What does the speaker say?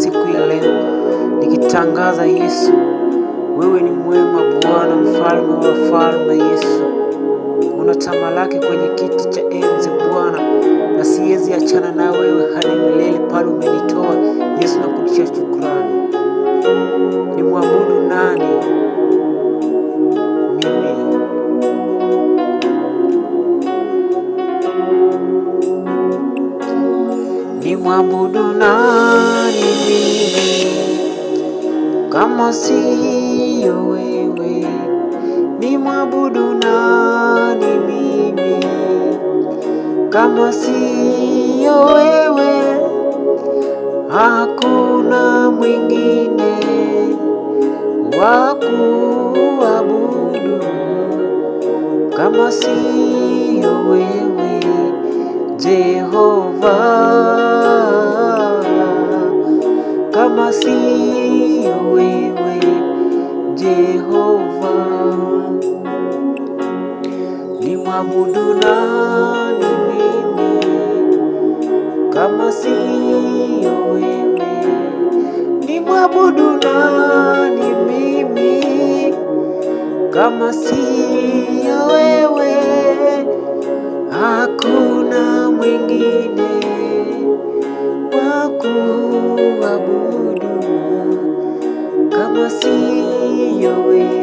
siku ya leo nikitangaza Yesu, wewe ni mwema Bwana, mfalme wa wafalme. Yesu, unatamalaki kwenye kiti cha enzi Bwana, na siwezi achana na wewe hadi milele. Pale umenitoa Yesu, nakurudishia shukrani. Ni mwabudu nani mimi? Ni mwabudu nani mimi kama siyo wewe? Ni mwabudu nani mimi kama siyo wewe? Hakuna mwingine wa kuabudu kama siyo wewe, Jehova, kama siyo wewe, Jehova. Ni mwabudu nani mimi kama siyo wewe? Ni mwabudu nani mimi kama siyo wewe? Hakuna mwingine wa kuabudu kama siyo wewe.